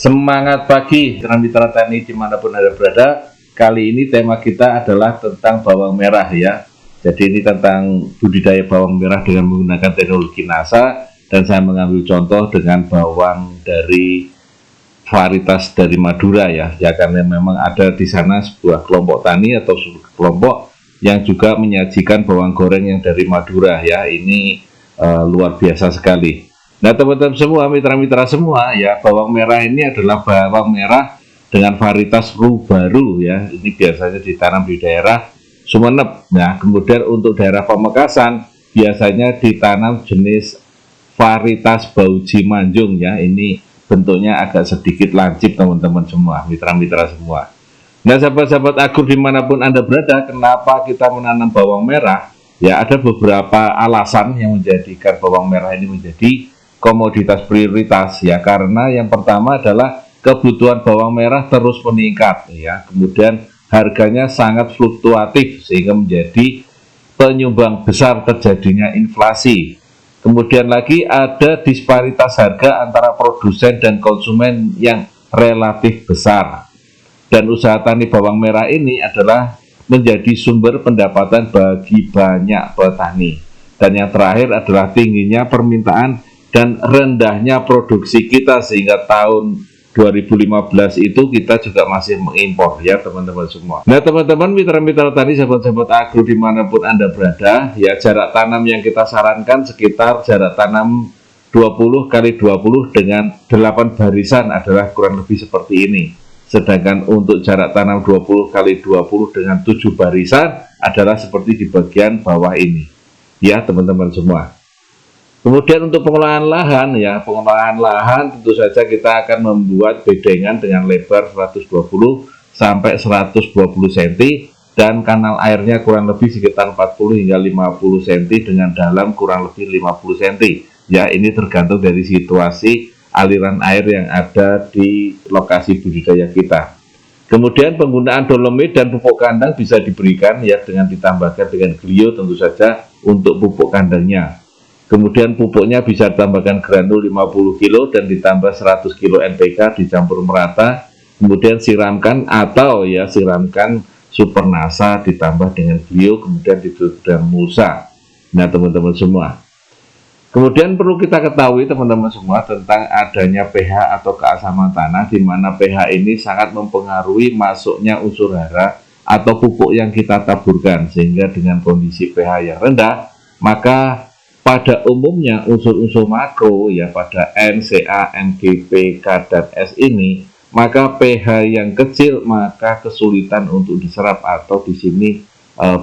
Semangat pagi, mitra tani dimanapun Anda berada. Kali ini tema kita adalah tentang bawang merah ya. Jadi ini tentang budidaya bawang merah dengan menggunakan teknologi NASA. Dan saya mengambil contoh dengan bawang dari varietas dari Madura ya. Ya karena memang ada di sana sebuah kelompok tani atau kelompok yang juga menyajikan bawang goreng yang dari Madura ya. Ini luar biasa sekali. Nah teman-teman semua, mitra-mitra semua ya, bawang merah ini adalah bawang merah dengan varietas baru ya. Ini biasanya ditanam di daerah Sumeneb. Nah kemudian untuk daerah Pamekasan biasanya ditanam jenis varietas Bauji Manjung ya. Ini bentuknya agak sedikit lancip teman-teman semua, mitra-mitra semua. Nah sahabat-sahabat Agur dimanapun Anda berada, kenapa kita menanam bawang merah? Ya ada beberapa alasan yang menjadikan bawang merah ini menjadi komoditas prioritas ya, karena yang pertama adalah kebutuhan bawang merah terus meningkat ya, kemudian harganya sangat fluktuatif sehingga menjadi penyumbang besar terjadinya inflasi. Kemudian lagi ada disparitas harga antara produsen dan konsumen yang relatif besar. Dan usaha tani bawang merah ini adalah menjadi sumber pendapatan bagi banyak petani. Dan yang terakhir adalah tingginya permintaan dan rendahnya produksi kita, sehingga tahun 2015 itu kita juga masih mengimpor ya teman-teman semua. Nah teman-teman mitra-mitra tani, sahabat-sahabat Agro dimanapun Anda berada ya, jarak tanam yang kita sarankan sekitar jarak tanam 20 x 20 dengan 8 barisan adalah kurang lebih seperti ini. Sedangkan untuk jarak tanam 20 x 20 dengan 7 barisan adalah seperti di bagian bawah ini ya teman-teman semua. Kemudian untuk pengolahan lahan ya, pengolahan lahan tentu saja kita akan membuat bedengan dengan lebar 120 sampai 120 cm dan kanal airnya kurang lebih sekitar 40 hingga 50 cm dengan dalam kurang lebih 50 cm. Ya, ini tergantung dari situasi aliran air yang ada di lokasi budidaya kita. Kemudian penggunaan dolomit dan pupuk kandang bisa diberikan ya dengan ditambahkan dengan glio tentu saja untuk pupuk kandangnya. Kemudian pupuknya bisa ditambahkan granul 50 kg dan ditambah 100 kg NPK dicampur merata. Kemudian siramkan atau ya siramkan super NASA ditambah dengan glio, kemudian ditutup dengan mulsa. Nah teman-teman semua. Kemudian perlu kita ketahui teman-teman semua tentang adanya pH atau keasaman tanah, di mana pH ini sangat mempengaruhi masuknya unsur hara atau pupuk yang kita taburkan, sehingga dengan kondisi pH yang rendah maka pada umumnya unsur-unsur makro ya pada N, Ca, Mg, K, dan S ini, maka pH yang kecil maka kesulitan untuk diserap atau di sini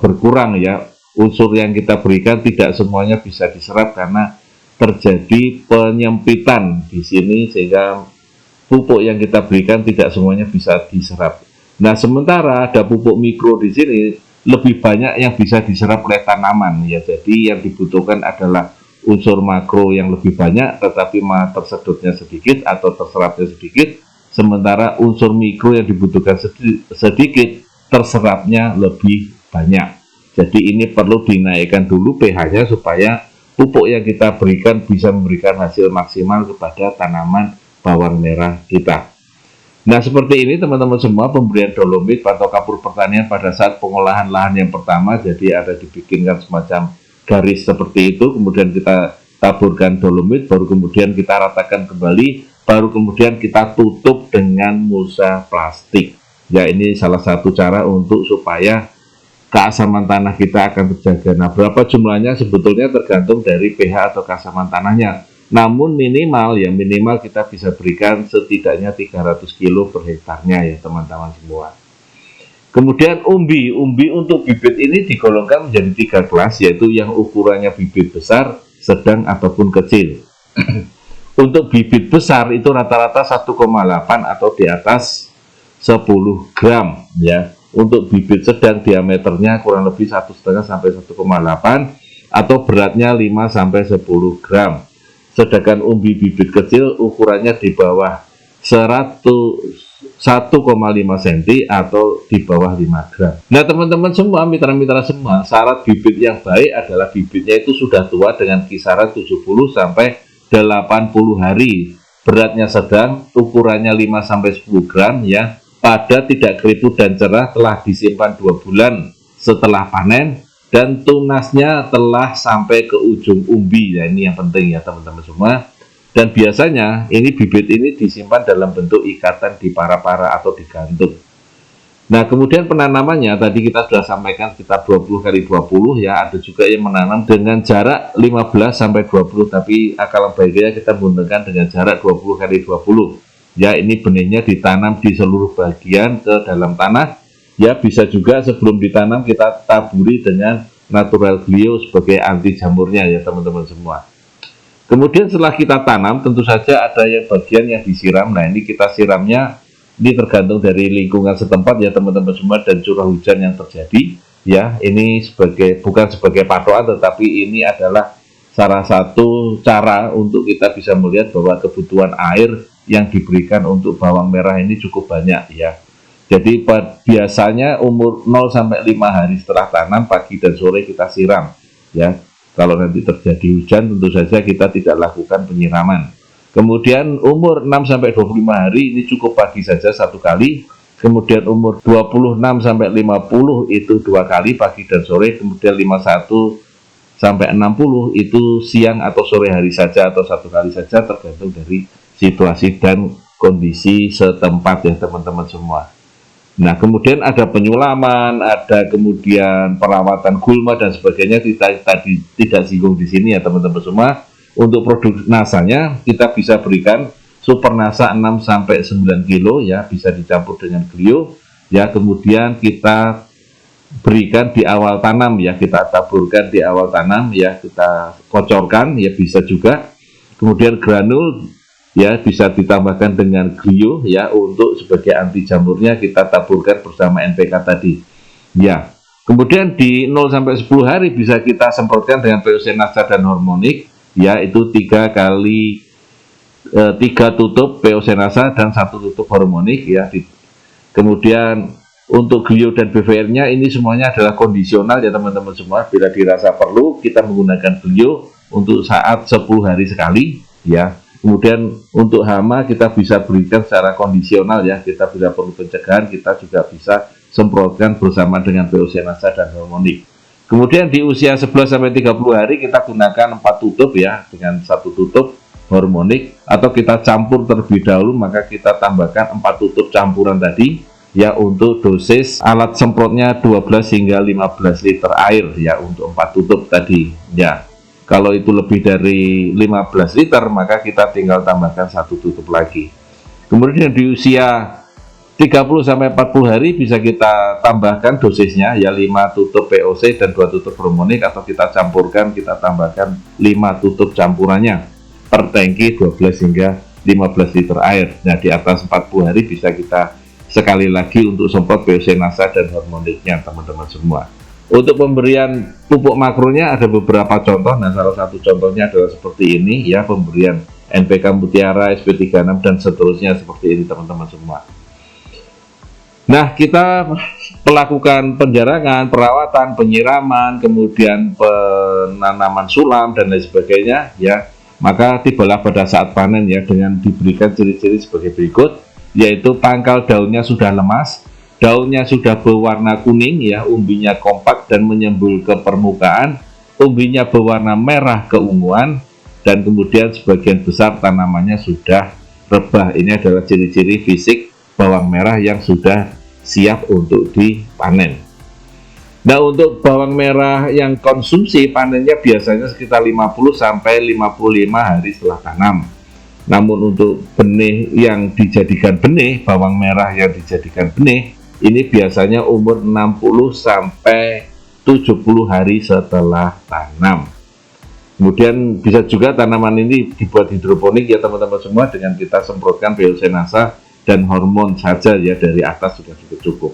berkurang ya. Unsur yang kita berikan tidak semuanya bisa diserap karena terjadi penyempitan di sini sehingga pupuk yang kita berikan tidak semuanya bisa diserap. Nah, sementara ada pupuk mikro di sini lebih banyak yang bisa diserap oleh tanaman ya. Jadi yang dibutuhkan adalah unsur makro yang lebih banyak tetapi tersedotnya sedikit atau terserapnya sedikit, sementara unsur mikro yang dibutuhkan sedikit terserapnya lebih banyak. Jadi ini perlu dinaikkan dulu pH-nya supaya pupuk yang kita berikan bisa memberikan hasil maksimal kepada tanaman bawang merah kita. Nah seperti ini teman-teman semua pemberian dolomit atau kapur pertanian pada saat pengolahan lahan yang pertama. Jadi ada dibikinkan semacam garis seperti itu, kemudian kita taburkan dolomit, baru kemudian kita ratakan kembali, baru kemudian kita tutup dengan mulsa plastik. Ya ini salah satu cara untuk supaya keasaman tanah kita akan terjaga. Nah berapa jumlahnya sebetulnya tergantung dari pH atau keasaman tanahnya. Namun minimal kita bisa berikan setidaknya 300 kg per hektarnya ya teman-teman semua. Kemudian umbi untuk bibit ini digolongkan menjadi 3 kelas, yaitu yang ukurannya bibit besar, sedang ataupun kecil. Untuk bibit besar itu rata-rata 1,8 atau di atas 10 gram ya. Untuk bibit sedang diameternya kurang lebih 1,5 sampai 1,8 atau beratnya 5 sampai 10 gram. Sedangkan umbi bibit kecil ukurannya di bawah 1,5 cm atau di bawah 5 gram. Nah teman-teman semua, mitra-mitra semua, syarat bibit yang baik adalah bibitnya itu sudah tua dengan kisaran 70 sampai 80 hari beratnya sedang, ukurannya 5-10 gram ya, pada tidak keriput dan cerah, telah disimpan 2 bulan setelah panen, dan tunasnya telah sampai ke ujung umbi. Ya, ini yang penting ya teman-teman semua. Dan biasanya ini bibit ini disimpan dalam bentuk ikatan di para-para atau digantung. Nah, kemudian penanamannya tadi kita sudah sampaikan sekitar 20 kali 20 ya. Ada juga yang menanam dengan jarak 15 sampai 20, tapi akal baiknya kita menggunakan dengan jarak 20 kali 20. Ya, ini benihnya ditanam di seluruh bagian ke dalam tanah. Ya, bisa juga sebelum ditanam kita taburi dengan natural glio sebagai anti jamurnya ya teman-teman semua. Kemudian setelah kita tanam, tentu saja ada yang bagian yang disiram. Nah, ini kita siramnya ini tergantung dari lingkungan setempat ya teman-teman semua, dan curah hujan yang terjadi ya. Ini bukan sebagai patokan, tetapi ini adalah salah satu cara untuk kita bisa melihat bahwa kebutuhan air yang diberikan untuk bawang merah ini cukup banyak ya. Jadi biasanya umur 0-5 hari setelah tanam, pagi dan sore kita siram ya. Kalau nanti terjadi hujan, tentu saja kita tidak lakukan penyiraman. Kemudian umur 6-25 hari ini cukup pagi saja 1 kali. Kemudian umur 26-50 itu 2 kali, pagi dan sore. Kemudian 51-60 itu siang atau sore hari saja, atau 1 kali saja, tergantung dari situasi dan kondisi setempat ya teman-teman semua. Nah, kemudian ada penyulaman, ada kemudian perawatan gulma dan sebagainya, kita tadi tidak singgung di sini ya teman-teman semua. Untuk produk nasanya kita bisa berikan super nasa 6-9 kilo ya, bisa dicampur dengan glio ya. Kemudian kita berikan di awal tanam ya, kita taburkan di awal tanam ya, kita kocorkan ya, bisa juga. Kemudian granul ya, bisa ditambahkan dengan glio ya, untuk sebagai anti jamurnya kita taburkan bersama NPK tadi ya. Kemudian di 0-10 hari bisa kita semprotkan dengan POC Nasa dan hormonik ya, itu 3 tutup POC Nasa dan 1 tutup hormonik ya. Kemudian untuk glio dan BVR-nya ini semuanya adalah kondisional ya teman-teman semua. Bila dirasa perlu kita menggunakan glio untuk saat 10 hari sekali ya. Kemudian untuk hama kita bisa berikan secara kondisional ya. Kita bila perlu pencegahan kita juga bisa semprotkan bersama dengan POC Nasa dan hormonik. Kemudian di usia 11-30 hari kita gunakan 4 tutup ya, dengan 1 tutup hormonik, atau kita campur terlebih dahulu, maka kita tambahkan 4 tutup campuran tadi ya, untuk dosis alat semprotnya 12 hingga 15 liter air ya, untuk 4 tutup tadi ya. Kalau itu lebih dari 15 liter maka kita tinggal tambahkan 1 tutup lagi. Kemudian di usia 30-40 hari bisa kita tambahkan dosisnya ya, 5 tutup POC dan 2 tutup hormonik, atau kita campurkan, kita tambahkan 5 tutup campurannya per tangki 12 hingga 15 liter air. Nah, di atas 40 hari bisa kita sekali lagi untuk semprot POC Nasa dan hormoniknya teman-teman semua. Untuk pemberian pupuk makronya ada beberapa contoh. Nah, salah satu contohnya adalah seperti ini ya, pemberian NPK Mutiara, SP36 dan seterusnya seperti ini teman-teman semua. Nah, kita melakukan penjarangan, perawatan, penyiraman, kemudian penanaman sulam dan lain sebagainya ya. Maka tibalah pada saat panen ya, dengan diberikan ciri-ciri sebagai berikut, yaitu pangkal daunnya sudah lemas, daunnya sudah berwarna kuning ya, umbinya kompak dan menyembul ke permukaan, umbinya berwarna merah keunguan, dan kemudian sebagian besar tanamannya sudah rebah. Ini adalah ciri-ciri fisik bawang merah yang sudah siap untuk dipanen. Nah, untuk bawang merah yang konsumsi panennya biasanya sekitar 50-55 hari setelah tanam. Namun untuk benih yang dijadikan benih, bawang merah yang dijadikan benih, ini biasanya umur 60-70 hari setelah tanam. Kemudian bisa juga tanaman ini dibuat hidroponik ya teman-teman semua, dengan kita semprotkan POC Nasa dan hormon saja ya, dari atas sudah cukup.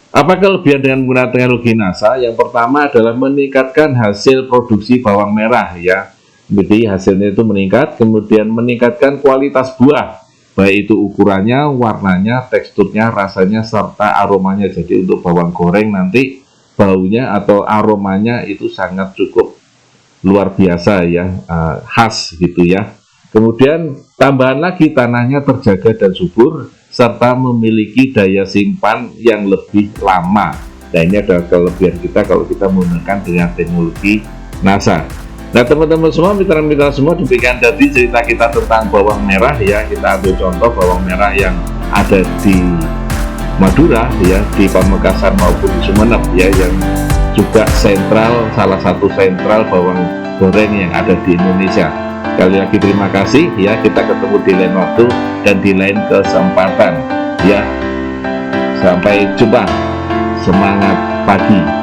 Apa kelebihan dengan menggunakan teknologi Nasa? Yang pertama adalah meningkatkan hasil produksi bawang merah ya. Jadi hasilnya itu meningkat, kemudian meningkatkan kualitas buah, baik itu ukurannya, warnanya, teksturnya, rasanya, serta aromanya. Jadi untuk bawang goreng nanti baunya atau aromanya itu sangat cukup luar biasa ya, khas gitu ya. Kemudian tambahan lagi tanahnya terjaga dan subur serta memiliki daya simpan yang lebih lama. Nah, ini adalah kelebihan kita kalau kita menggunakan dengan teknologi NASA. Nah, teman-teman semua, mitra-mitra semua, demikian tadi cerita kita tentang bawang merah ya. Kita ambil contoh bawang merah yang ada di Madura ya, di Pamekasan maupun di Sumeneb ya, yang juga sentral, salah satu sentral bawang goreng yang ada di Indonesia. Sekali lagi terima kasih ya, kita ketemu di lain waktu dan di lain kesempatan ya. Sampai jumpa. Semangat pagi.